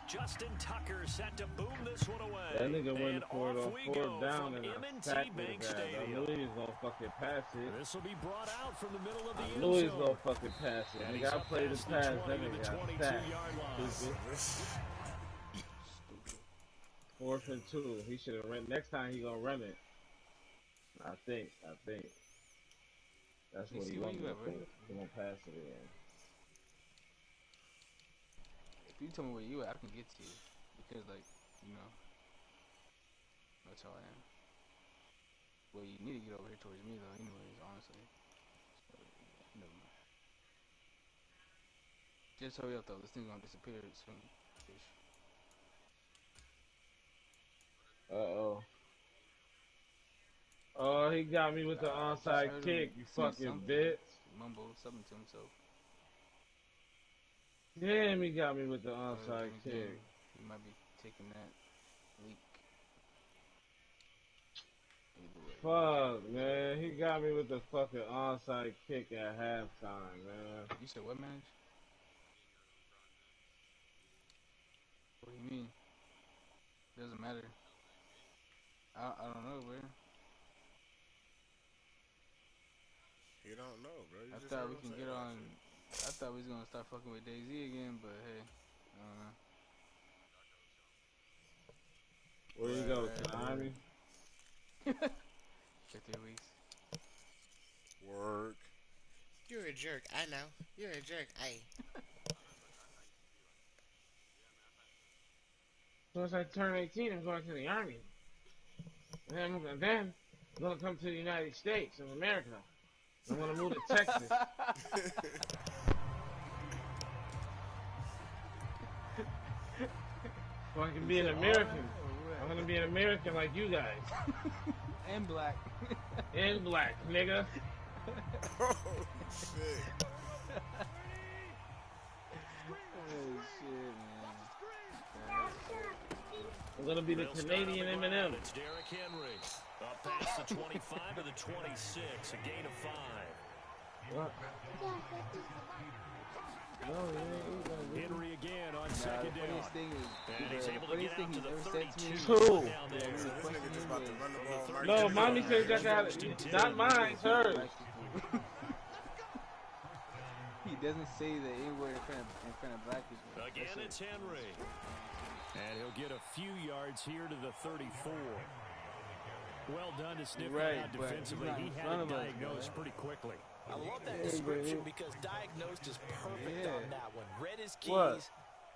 Justin Tucker set to boom this one away. That nigga went and for it off on we 4th go down from and I M&T sacked Bank his ass. I Stadium. knew he was gonna fucking pass it. This will be brought out from the middle of the end zone. I knew he was gonna fucking pass it. And Nigga, I played the pass, that nigga got sacked. 4th and 2. He should have run. Next time he gonna run it. I think. That's what he gonna do. He gonna pass it again. If you tell me where you at, I can get to you. Because, like, you know, that's how I am. Well, you need to get over here towards me, though, anyways, honestly. So, yeah, never mind. Just hurry up, though. This thing's gonna disappear soon. Uh-oh. Oh, he got me with the onside kick, you fucking bitch. Mumble something to himself. Damn, he got me with the onside kick. He might be taking that leak. Fuck, man. He got me with the fucking onside kick at halftime, man. You said what, man? What do you mean? Doesn't matter. I don't know, bro. You don't know, bro. I thought we can get on. I thought we was gonna start fucking with DayZ again, but hey, I don't know. Where you go, to the Army? For 3 weeks. Work. You're a jerk, I know. You're a jerk, aye. Once I turn 18, I'm going to the Army. And then I'm gonna come to the United States of America. I'm gonna move to Texas. So I can be an American. I'm gonna be an American like you guys. And black. And black, nigga. Oh, shit. Oh, shit, man. I'm gonna be the Canadian Eminem. It's Derrick Henry. Up past the 25 to the 26, a gain of 5. What? No, Henry again on second down. And he's able to get out to the 32. No, mommy says I got it. Not mine, it's hers. He doesn't say the N-word in front of black people. Again, it's Henry. And he'll get a few yards here to the 34. Well done to sniff that out defensively. He had it diagnosed pretty quickly. I love that description because diagnosed is perfect on that one. Read his keys, what?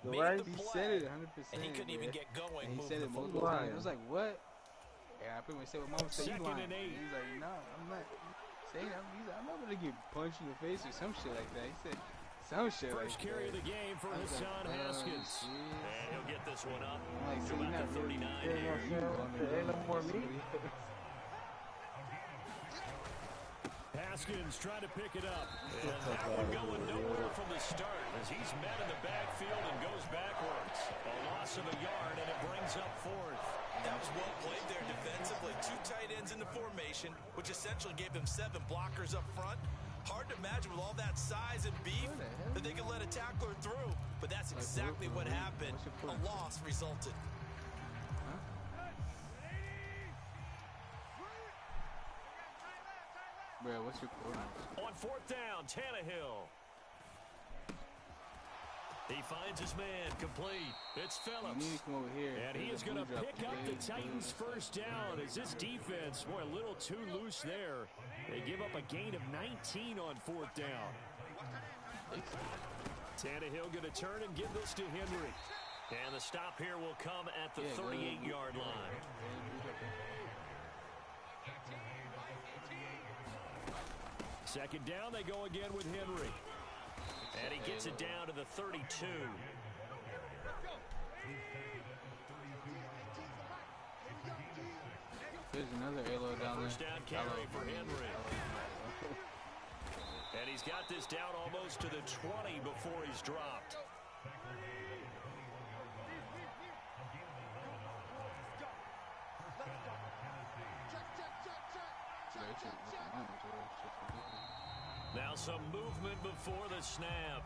made the He play, said it 100%. and he couldn't even get going. And he said it multiple times. I was like, what? Yeah, I pretty much said what Mama said. Second and 8. He's like, no, I'm not saying that. He's like, I'm not going to get punched in the face or some shit like that. He said some shit like that. First carry of the game for Hassan Haskins. And he'll get this one up to about the 39. Ain't no more meat. Haskins trying to pick it up. And that one going nowhere from the start as he's met in the backfield and goes backwards. A loss of a yard, and it brings up 4th. That was well played there defensively. 2 tight ends in the formation, which essentially gave them 7 blockers up front. Hard to imagine with all that size and beef that they could let a tackler through. But that's exactly what happened. A loss resulted. Bro, what's your quarterback? On 4th down, Tannehill. He finds his man complete. It's Phillips. You need to come over here. And he is going to pick up the Titans' first down as this defense, boy, a little too loose there. They give up a gain of 19 on 4th down. Tannehill going to turn and give this to Henry. And the stop here will come at the 38-yard line. Second down, they go again with Henry. And he gets it down to the 32. There's another Alo down there. First down carry for Henry. And he's got this down almost to the 20 before he's dropped. Now some movement before the snap.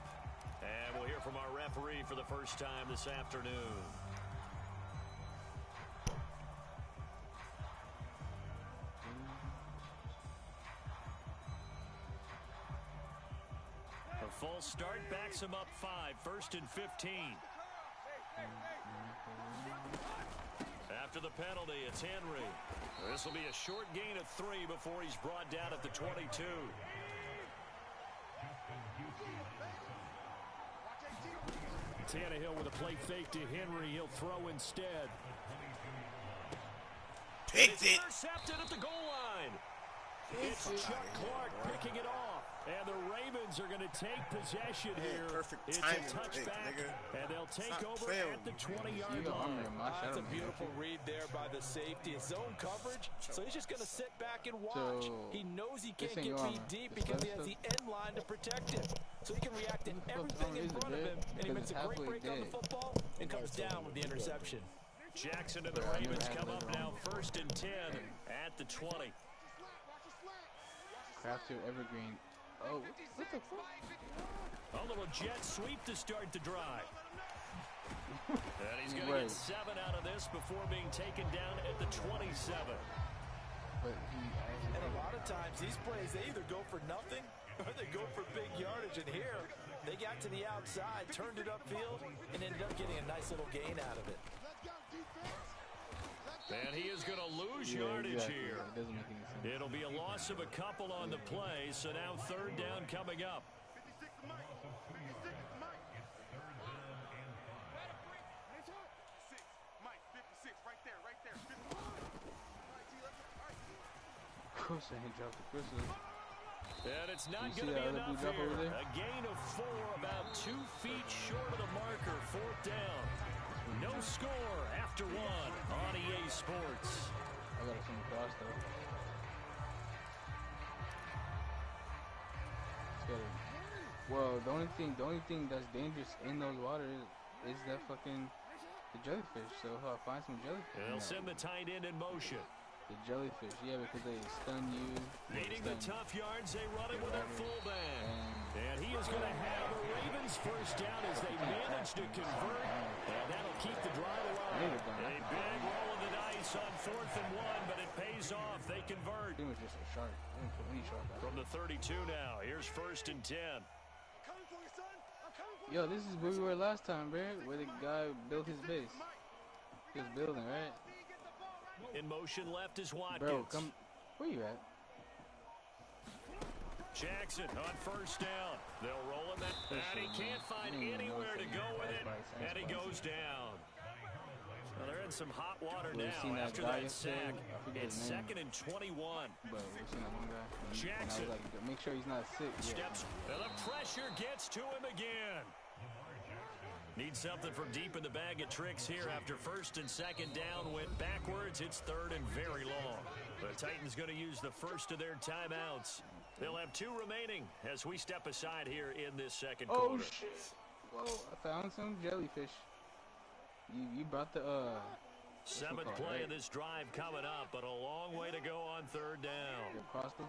And we'll hear from from our referee for the first time this afternoon. A false start backs him up 5, 1st and 15. After the penalty, it's Henry. This will be a short gain of 3 before he's brought down at the 22. Tannehill with a play fake to Henry. He'll throw instead. Picked it. Intercepted at the goal line. It's Chuck Clark picking it off. And the Ravens are going to take possession here. It's a touchback, and they'll take over at the 20-yard line. That's a beautiful read there by the safety. It's zone coverage, so he's just going to sit back and watch. He knows he can't get beat deep because he has the end line to protect him. So he can react to everything in front of him, and he makes a great break on the football and comes down with the interception. Jackson and the Ravens come up now 1st and 10 at the 20. Crafter Evergreen. Oh, what the fuck? A little jet sweep to start the drive. And he's going to get 7 out of this before being taken down at the 27. And a lot of times, these plays, they either go for nothing or they go for big yardage. And here, they got to the outside, turned it upfield, and ended up getting a nice little gain out of it. And he is going to lose yardage here. It doesn't make any sense. It'll be a loss of a couple on the play, so now 3rd down coming up. Of course, I ain't dropped the crystal. And it's not going to be enough here. A gain of 4, about 2 feet short of the marker, 4th down. No score after 1 on EA Sports. I got to come across though. Well, the only thing that's dangerous in those waters is that fucking the jellyfish. So if I find some jellyfish, they'll send the tight end in motion. The jellyfish, yeah, because they stun you. Needing the tough yards, they run it with their fullback. And he is going to have a Ravens first down as they manage to convert. And that'll keep the drive alive. A big roll of the dice on 4th and 1, but it pays off. They convert. It was just a shark. I didn't put any shark out. From the 32 now, here's 1st and 10. Yo, this is where we were last time, bro, where the guy built his base. He was building, right? In motion left is Watkins. Bro, come. Where you at? Jackson on 1st down. They'll roll him that. And he can't find anywhere to go with it. And he goes down. Well, they're in some hot water now after that sack. It's 2nd and 21. Bro, we seen that one guy. Jackson. Like, make sure he's not sick. Steps. And the pressure gets to him again. Needs something from deep in the bag of tricks here after 1st and 2nd down. Went backwards. It's 3rd and very long. The Titans going to use the first of their timeouts. They'll have 2 remaining as we step aside here in this 2nd quarter. Oh, shit. Whoa, I found some jellyfish. You brought the, 7th play of this drive coming up, but a long way to go on 3rd down. The crossbow?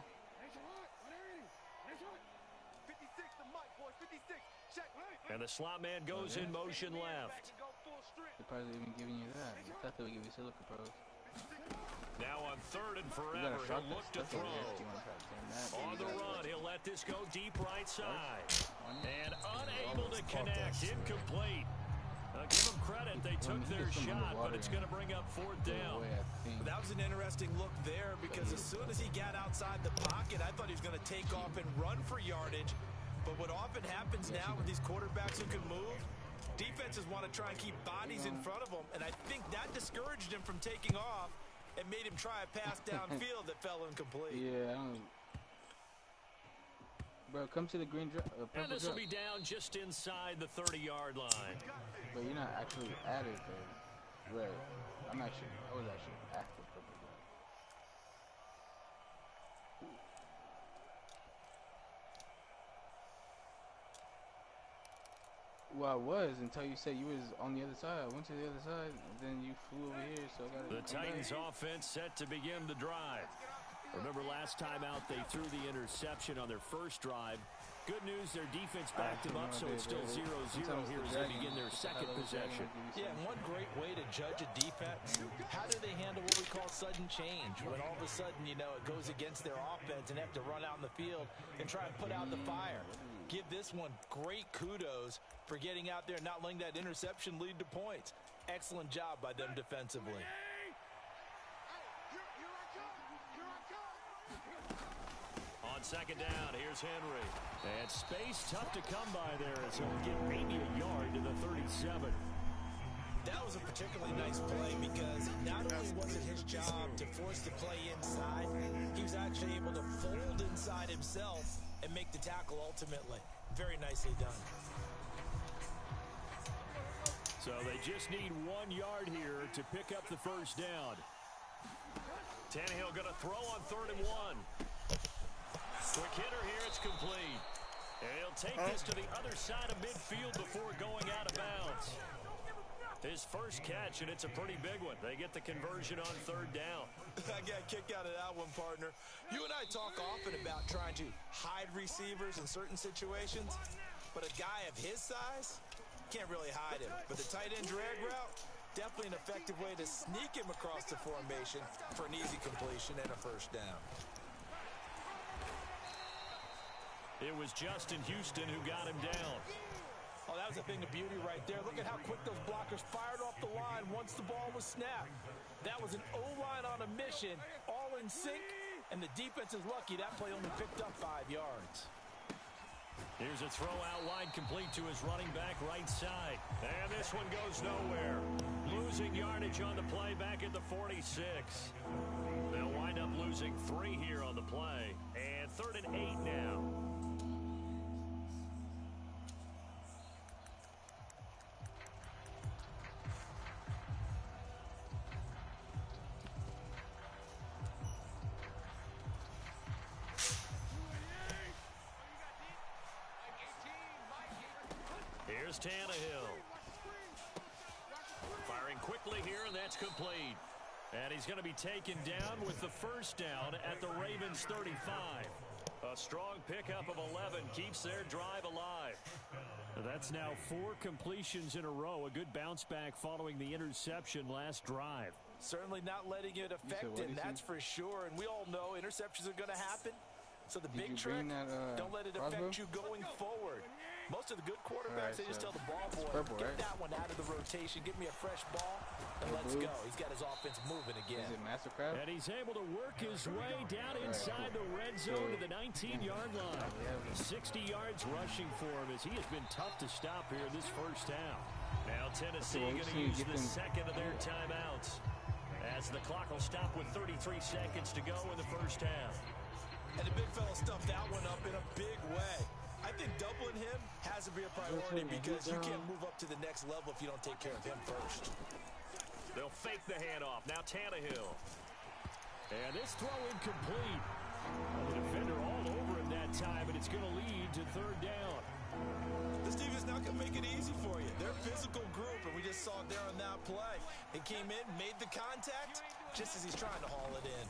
And the slot man goes in motion left. They're probably even giving you that. I thought they would give you Silica Pros. Now on 3rd and forever, he'll look to throw. On the run, he'll let this go deep right side. And unable to connect, incomplete. Give them credit, they took their shot, but it's going to bring up 4th down. That was an interesting look there because as soon as he got outside the pocket, I thought he was going to take off and run for yardage. But what often happens now with these quarterbacks who can move, defenses want to try and keep bodies in front of them, and I think that discouraged him from taking off and made him try a pass downfield that fell incomplete. Yeah, I don't... Bro, come to the green drop. And this will be down just inside the 30-yard line. But you're not actually at it, though. Right. I was actually at the purple drop. Well, I was until you said you was on the other side. I went to the other side, and then you flew over here, so I got to... The Titans offense set to begin the drive. Remember last time out, they threw the interception on their first drive. good news, their defense backed them up, so it's still 0-0 here as they begin their second possession. Yeah, and one great way to judge a defense, how do they handle what we call sudden change? When all of a sudden, you know, it goes against their offense and they have to run out in the field and try and put out the fire. Give this one great kudos for getting out there and not letting that interception lead to points. Excellent job by them defensively. On second down, here's Henry. And space tough to come by there as he'll get maybe a yard to the 37. That was a particularly nice play because not only was it his job to force the play inside, he was actually able to fold inside himself and make the tackle ultimately. Very nicely done. So they just need 1 yard here to pick up the first down. Tannehill going to throw on 3rd and 1. Quick hitter here, it's complete. And he'll take this to the other side of midfield before going out of bounds. His first catch, and it's a pretty big one. They get the conversion on 3rd down. I got a kick out of that one, partner. You and I talk often about trying to hide receivers in certain situations, but a guy of his size can't really hide him. But the tight end drag route, definitely an effective way to sneak him across the formation for an easy completion and a first down. It was Justin Houston who got him down. Oh, that was a thing of beauty right there. Look at how quick those blockers fired off the line once the ball was snapped. That was an O-line on a mission, all in sync, and the defense is lucky that play only picked up 5 yards. Here's a throw out wide complete to his running back right side. And this one goes nowhere. Losing yardage on the play back at the 46. They'll wind up losing 3 here on the play. And 3rd and 8 now. Here's Tannehill. Firing quickly here, and that's complete. And he's going to be taken down with the first down at the Ravens' 35. A strong pickup of 11 keeps their drive alive. That's now 4 completions in a row. A good bounce back following the interception last drive. Certainly not letting it affect him, that's for sure. And we all know interceptions are going to happen. So the big trick, don't let it affect you going forward. Most of the good quarterbacks, they just tell the ball boy, get that one out of the rotation, give me a fresh ball, and let's go. He's got his offense moving again. Is it Mastercraft? And he's able to work his way down inside the red zone to the 19-yard line. 60 yards rushing for him as he has been tough to stop here this first half. Now Tennessee going to use the second of their timeouts as the clock will stop with 33 seconds to go in the first half. And the big fella stuffed that one up in a big way. I think doubling him has to be a priority because you can't move up to the next level if you don't take care of him first. They'll fake the handoff. Now Tannehill. And this throw incomplete. The defender all over him that time, and it's going to lead to 3rd down. This defense not going to make it easy for you. They're a physical group, and we just saw it there on that play. He came in, made the contact, just as he's trying to haul it in.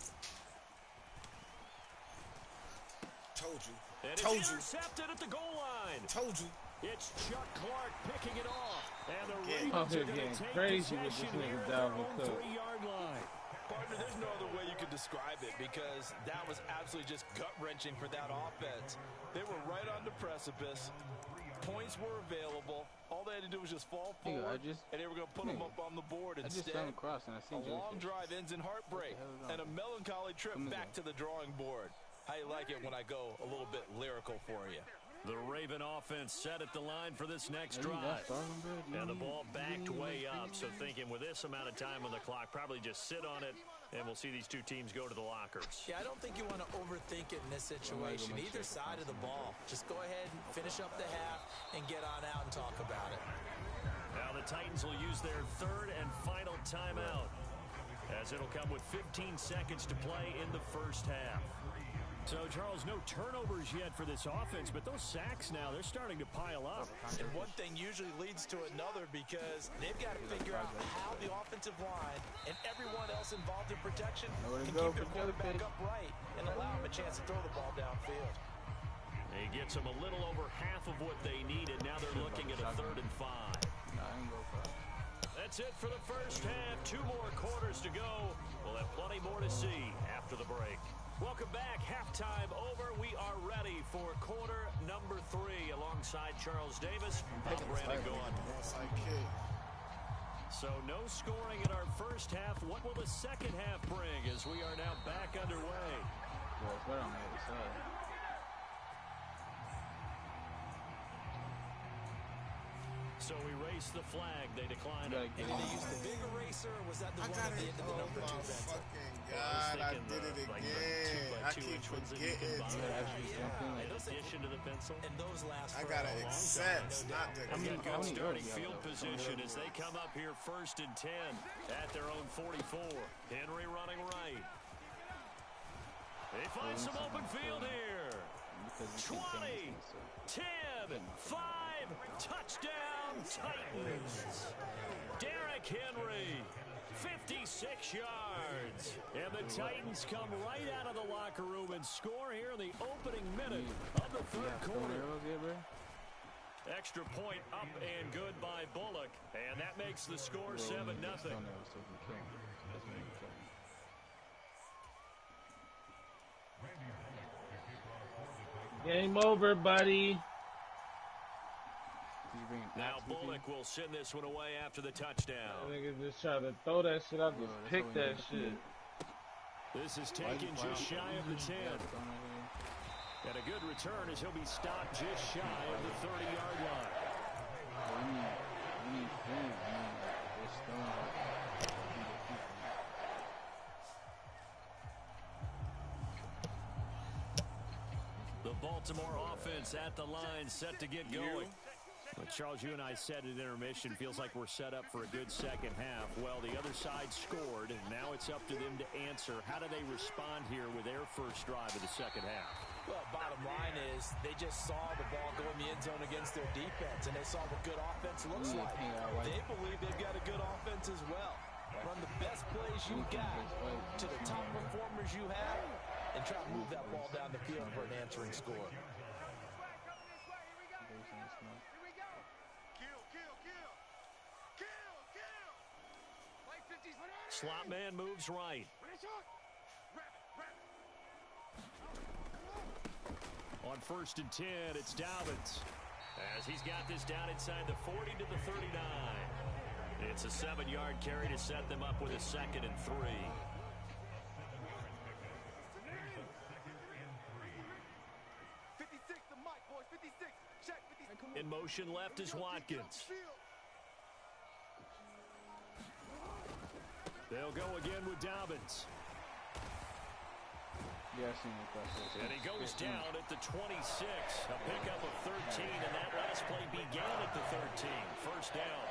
Told you. And it's intercepted at the goal line. Told you. It's Chuck Clark picking it off. And the Ravens are going to take crazy with this possession nigga here at Dalvin their Cook. own 3-yard line. Partner, there's no other way you could describe it because that was absolutely just gut-wrenching for that offense. They were right on the precipice. Points were available. All they had to do was just fall forward, and they were going to put them up on the board instead. A long drive ends in heartbreak and a melancholy trip back to the drawing board. How you like it when I go a little bit lyrical for you? The Raven offense set at the line for this next drive. And the ball backed way up, so thinking with this amount of time on the clock, probably just sit on it, and we'll see these two teams go to the lockers. Yeah, I don't think you want to overthink it in this situation. Either side of the ball. Just go ahead and finish up the half and get on out and talk about it. Now the Titans will use their 3rd and final timeout, as it'll come with 15 seconds to play in the first half. So, Charles, no turnovers yet for this offense, but those sacks now, they're starting to pile up. And one thing usually leads to another because they've got to figure out how the offensive line and everyone else involved in protection can keep their quarterback upright and allow him a chance to throw the ball downfield. He gets them a little over half of what they needed. Now they're looking at a 3rd and 5. Nah, I ain't go for that. That's it for the first half. 2 more quarters to go. We'll have plenty more to see after the break. Welcome back. Halftime over. We are ready for quarter number 3. Alongside Charles Davis, I'm Brandon Gaudin. So no scoring in our first half. What will the second half bring as we are now back underway? Well, it's better on the other side. So we race the flag. They decline it. Did they use the big eraser, or was that the one at the end of the number 2 Benson? Fucking God, I did it again. I keep forgetting. In addition to the pencil. And those last I for gotta a long accept, time, no not doubt. the. Good starting field position as they come up here 1st and 10 at their own 44. Henry running right. They find some open field here. 20, 10, 5, touchdown Titans. Derrick Henry, 56 yards. And the Titans come right out of the locker room and score here in the opening minute of the 3rd quarter. Extra point up and good by Bullock. And that makes the score 7-0. Game over, buddy. Now Bullock will send this one away after the touchdown. Niggas just try to throw that shit out. Just pick that shit. This is taken just shy of the 10. And a good return as he'll be stopped just shy of the 30-yard line. The Baltimore offense at the line, set to get going. But Charles, you and I said at intermission, feels like we're set up for a good second half. Well, the other side scored, and now it's up to them to answer. How do they respond here with their first drive of the second half? Well, bottom line is they just saw the ball go in the end zone against their defense, and they saw what good offense looks like. They believe they've got a good offense as well. Run the best plays you got to the top performers you have, and try to move that ball down the field for an answering score. Slot man moves right. On 1st and 10, it's Dobbins. As he's got this down inside the 40 to the 39. It's a 7-yard carry to set them up with a 2nd and 3. In motion left is Watkins. They'll go again with Dobbins. And he goes down at the 26. A pickup of 13, and that last play began at the 13. First down.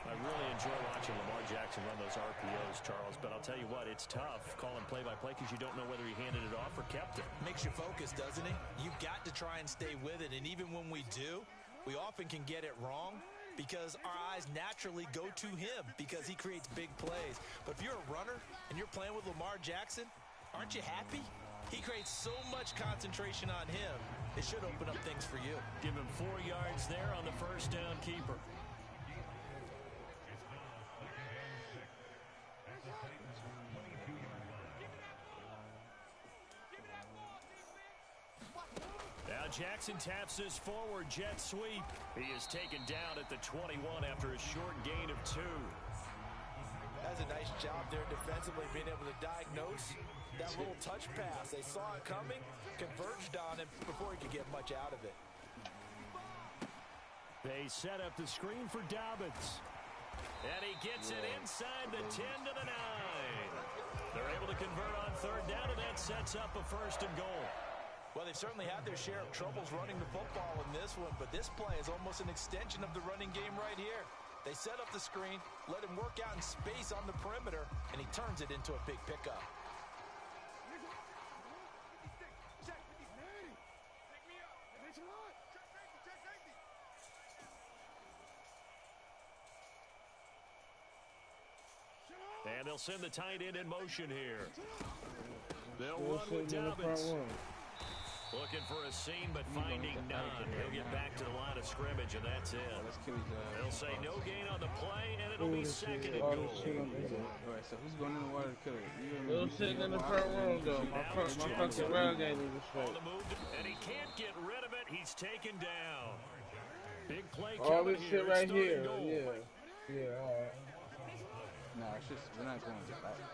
I really enjoy watching Lamar Jackson run those RPOs, Charles, but I'll tell you what, it's tough calling play-by-play because you don't know whether he handed it off or kept it. Makes you focus, doesn't it? You've got to try and stay with it, and even when we do, we often can get it wrong because our eyes naturally go to him because he creates big plays. But if you're a runner and you're playing with Lamar Jackson, aren't you happy? He creates so much concentration on him, it should open up things for you. Give him 4 yards there on the first down keeper. Now Jackson taps this forward jet sweep. He is taken down at the 21 after a short gain of 2. That's a nice job there defensively, being able to diagnose that little touch pass. They saw it coming, converged on it before he could get much out of it. They set up the screen for Dobbins. And he gets it inside the 10 to the 9. They're able to convert on third down, and that sets up a 1st and goal. Well, they've certainly had their share of troubles running the football in this one, but this play is almost an extension of the running game right here. They set up the screen, let him work out in space on the perimeter, and he turns it into a big pickup. And they'll send the tight end in motion here. They'll run with Dobbins. Looking for a seam, but finding none. He'll get back to the line of scrimmage, and that's it. They'll say no gain on the play, and it'll be second and goal. Alright, so who's going in the water to kill it? Still sitting in the front room, though. My fucking rail game is straight. On the move, and he can't get rid of it. He's taken down. Big play All coming this shit here. right here. Yeah, alright. Nah, it's just, we're not going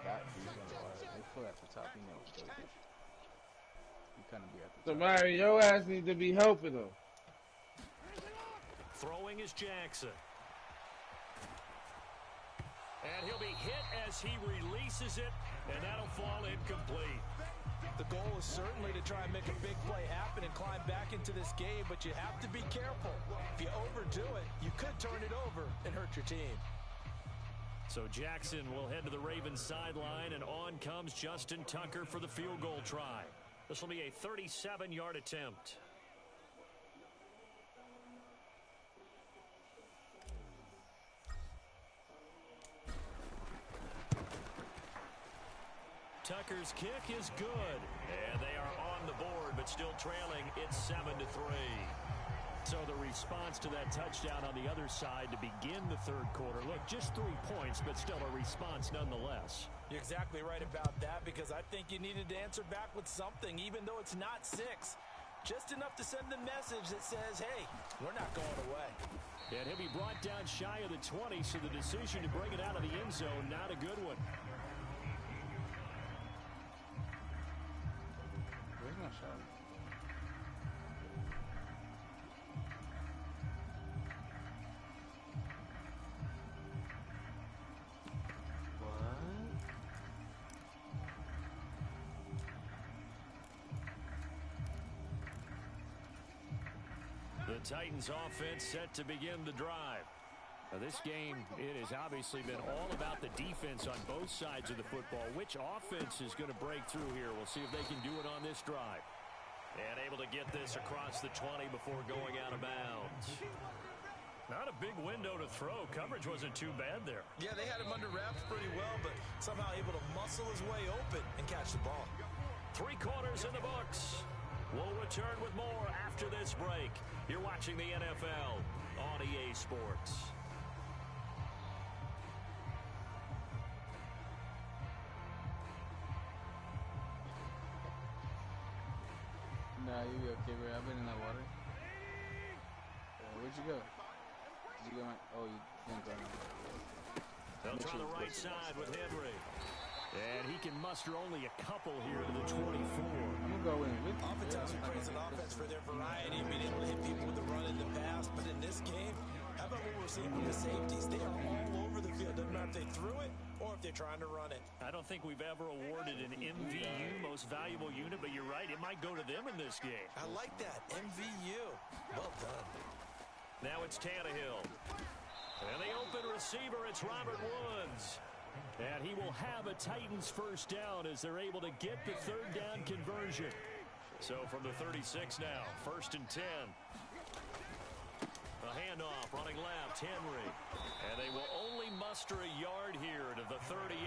back to these on the water. They full at the top, you know. You kind of be at the top. Somebody, your ass needs to be helping them. Throwing is Jackson. And he'll be hit as he releases it, and that'll fall incomplete. The goal is certainly to try and make a big play happen and climb back into this game, but you have to be careful. If you overdo it, you could turn it over and hurt your team. So Jackson will head to the Ravens sideline, and on comes Justin Tucker for the field goal try. This will be a 37-yard attempt. Tucker's kick is good, and they are on the board, but still trailing. It's 7-3. So the response to that touchdown on the other side to begin the third quarter. Look, just 3 points, but still a response nonetheless. You're exactly right about that, because I think you needed to answer back with something, even though it's not 6. Just enough to send the message that says, hey, we're not going away. And he'll be brought down shy of the 20, so the decision to bring it out of the end zone, not a good one. Where's my shot? The Titans offense set to begin the drive. Now this game, it has obviously been all about the defense on both sides of the football. Which offense is going to break through here? We'll see if they can do it on this drive. And able to get this across the 20 before going out of bounds. Not a big window to throw. Coverage wasn't too bad there. Yeah, they had him under wraps pretty well, but somehow able to muscle his way open and catch the ball. 3 quarters in the books. We'll return with more after this break. You're watching the NFL on EA Sports. Nah, you be okay, bro. I've been in that water. Where'd you go? Did you go on? Oh, you didn't go on. They'll try the right side with Henry. And he can muster only a couple here to the 24. I'm going to go in with you. Oftentimes we praise an offense for their variety and being able to hit people with the run in the pass. But in this game, how about what we're seeing with the safeties? They are all over the field. Doesn't matter if they threw it or if they're trying to run it. I don't think we've ever awarded an MVU, most valuable unit, but you're right. It might go to them in this game. I like that. MVU. Well done. Now it's Tannehill. And the open receiver, it's Robert Woods. And he will have a Titans first down as they're able to get the third down conversion. So from the 36 now, 1st and 10. A handoff, running left, Henry. And they will only muster a yard here to the 38.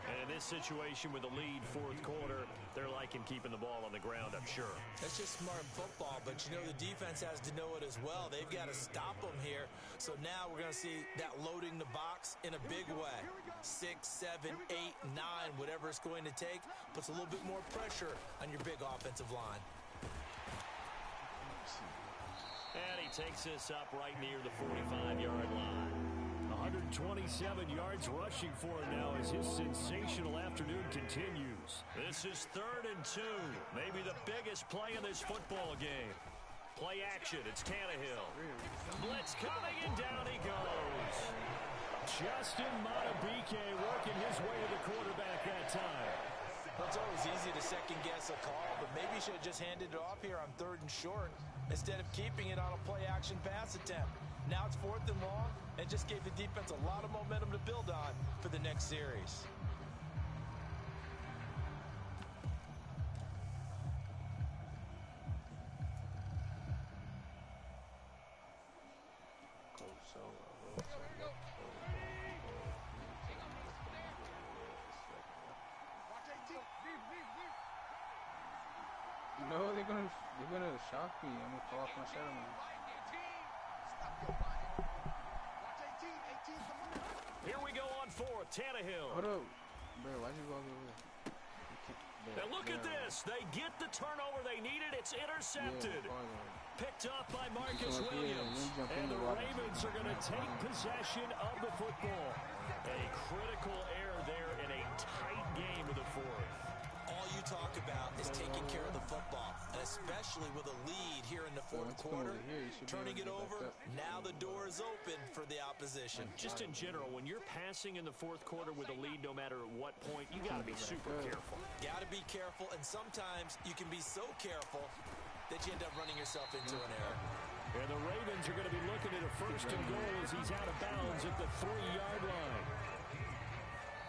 And in this situation with the lead 4th quarter, they're liking keeping the ball on the ground, I'm sure. That's just smart football, but you know the defense has to know it as well. They've got to stop them here. So now we're going to see that loading the box in a big way. 6, 7, 8, 9, whatever it's going to take, puts a little bit more pressure on your big offensive line. And he takes this up right near the 45-yard line. 127 yards rushing for him now as his sensational afternoon continues. This is 3rd and 2. Maybe the biggest play in this football game. Play action. It's Tannehill. Blitz coming, and down he goes. Justin Madubuike working his way to the quarterback that time. Well, it's always easy to second-guess a call, but maybe you should have just handed it off here on 3rd and short instead of keeping it on a play-action pass attempt. Now it's 4th and long, and just gave the defense a lot of momentum to build on for the next series. No, they're gonna shock me. I'm gonna fall off my shadow man. Here we go on fourth. Tannehill. Hold up, bro. Why'd you go over there? Now look at this. They get the turnover they needed. It's intercepted. Picked up by Marcus Williams. And the Ravens are going to take possession of the football. A critical error there in a tight game of the fourth. All you talk about is taking care of the football, and especially with a lead here in the fourth quarter. Turning it over, now the door is open for the opposition. Just in general, when you're passing in the fourth quarter with a lead, no matter at what point, you got to be super careful. Got to be careful, and sometimes you can be so careful that you end up running yourself into an error. And the Ravens are going to be looking at a first and goal as he's out of bounds at the 3-yard line.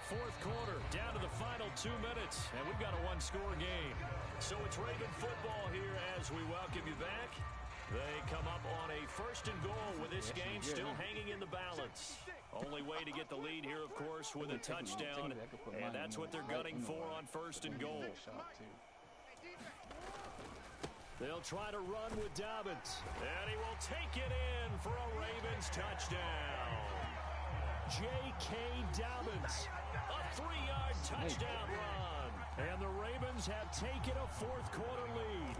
Fourth quarter, down to the final 2 minutes, and we've got a one-score game. So it's Raven football here as we welcome you back. They come up on a first and goal with this game still hanging in the balance. Only way to get the lead here, of course, with a touchdown, and that's what they're gunning for on first and goal. They'll try to run with Dobbins, and he will take it in for a Ravens touchdown. J.K. Dobbins, a 3-yard touchdown run. And the Ravens have taken a fourth quarter lead.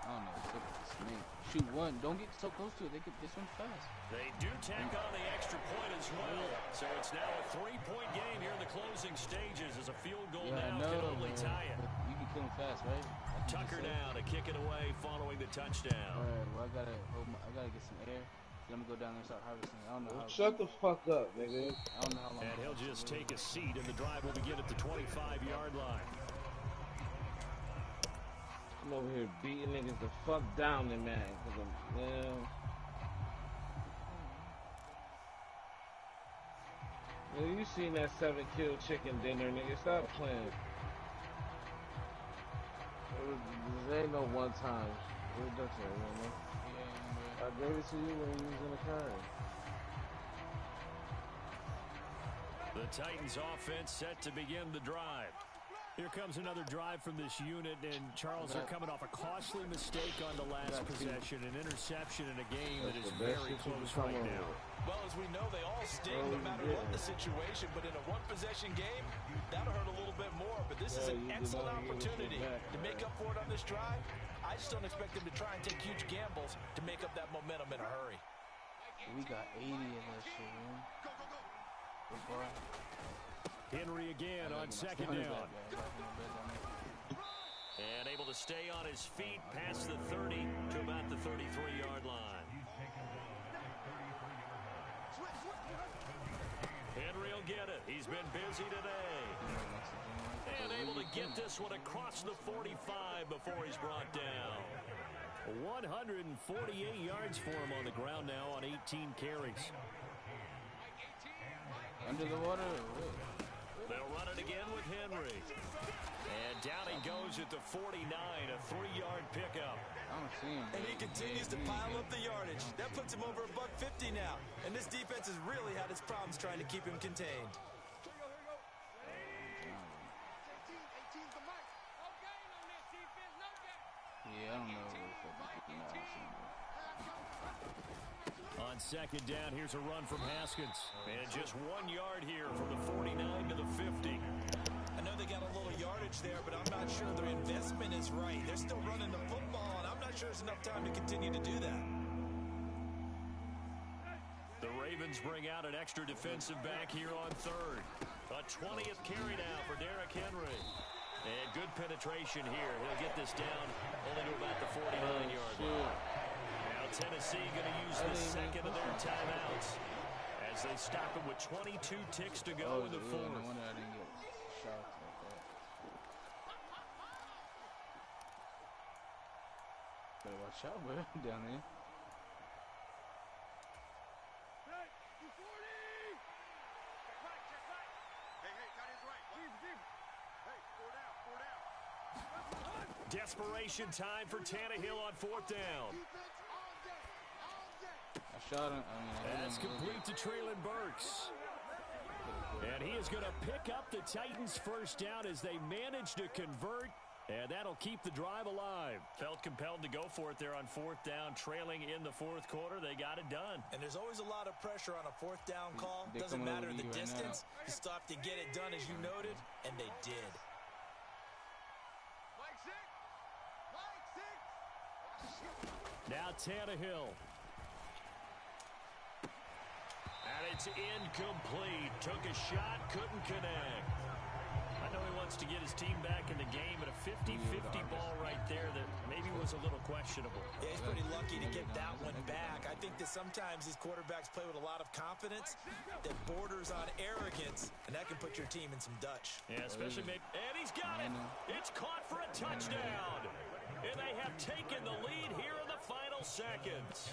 I don't know. Shoot one. Don't get so close to it. They get this one fast. They do tack on the extra point as well. So it's now a 3-point game here in the closing stages as a field goal now can only tie it. You can kill him fast, right? Tucker now to kick it away following the touchdown. All right, well, I gotta get some air. Let me go down there and start harvesting. I don't know how. Shut the fuck up, nigga. I don't know how long. And he'll just take a seat, and the drive will begin at the 25-yard line. I'm over here beating niggas the fuck down, man. You seen that 7-kill chicken dinner, nigga? Stop playing. There ain't no one time. We're done, you know? I gave it to you when you was in the car. The Titans offense set to begin the drive. Here comes another drive from this unit, and Charles are coming off a costly mistake on the last possession, an interception in a game that is very close right now. Well, as we know, they all sting no matter what the situation, but in a one-possession game, that'll hurt a little bit more. But this is an excellent opportunity to make up for it on this drive. I just don't expect them to try and take huge gambles to make up that momentum in a hurry. We got 80 of that shit, man. Good boy. Henry again on second down. And able to stay on his feet past the 30 to about the 33-yard line. Henry will get it. He's been busy today. And able to get this one across the 45 before he's brought down. 148 yards for him on the ground now on 18 carries. Under the water. They'll run it again with Henry. And down he goes at the 49, a 3-yard pickup. I don't see him. And he continues to pile up the yardage. That puts him over $150 now. And this defense has really had its problems trying to keep him contained. Yeah, I don't know. On second down, here's a run from Haskins. And just 1 yard here from the 49 to the 50. I know they got a little yardage there, but I'm not sure their investment is right. They're still running the football, and I'm not sure there's enough time to continue to do that. The Ravens bring out an extra defensive back here on third. A 20th carry now for Derrick Henry. And good penetration here. He'll get this down only to about the 49-yard line. Now Tennessee going to use the second of their timeouts as they stop him with 22 ticks to go in the fourth. No wonder I didn't get shots like that. Better watch out, bro. Down there. Desperation time for Tannehill on fourth down. I shot him. That's complete to Treylon Burks. And he is going to pick up the Titans' first down as they manage to convert And that'll keep the drive alive. Felt compelled to go for it there on fourth down, trailing in the fourth quarter. They got it done. And there's always a lot of pressure on a fourth down call. Doesn't matter the distance. You still have to get it done, as you noted, and they did. Now Tannehill. And it's incomplete. Took a shot, couldn't connect. I know he wants to get his team back in the game, but a 50-50 ball right there that maybe was a little questionable. Yeah, he's pretty lucky to get that one back. I think that sometimes these quarterbacks play with a lot of confidence that borders on arrogance, and that can put your team in some Dutch. Yeah, especially maybe. And he's got it. It's caught for a touchdown. And they have taken the lead here in the final seconds.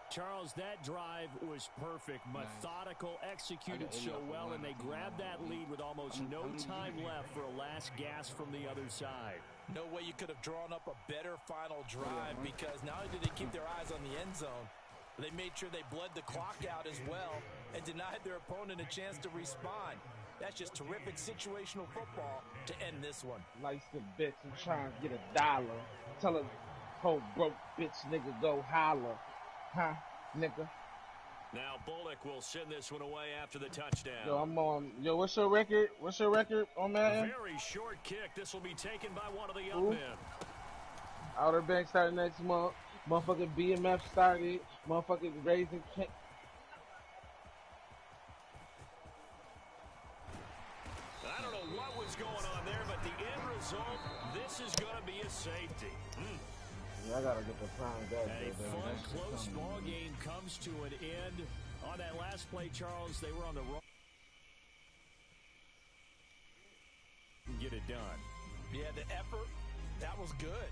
Charles, that drive was perfect, methodical, executed so well, and they grabbed that lead with almost no time left for a last gasp from the other side. No way you could have drawn up a better final drive, because not only did they keep their eyes on the end zone, but they made sure they bled the clock out as well and denied their opponent a chance to respond. That's just terrific situational football to end this one. Likes the bitch and trying to get $1. Tell a whole broke bitch nigga go holler. Huh, nigga? Now Bullock will send this one away after the touchdown. Yo, I'm on. Yo, what's your record? What's your record on that? Very short kick. This will be taken by one of the up men. Outer Bank started next month. Motherfucking BMF started. Motherfucking raising. I don't know what was going on there, but the end result, this is going to be a safety. Yeah, I gotta get the prime back. A fun, close ball game comes to an end. On that last play, Charles, they were on the wrong. Get it done. Yeah, the effort, that was good.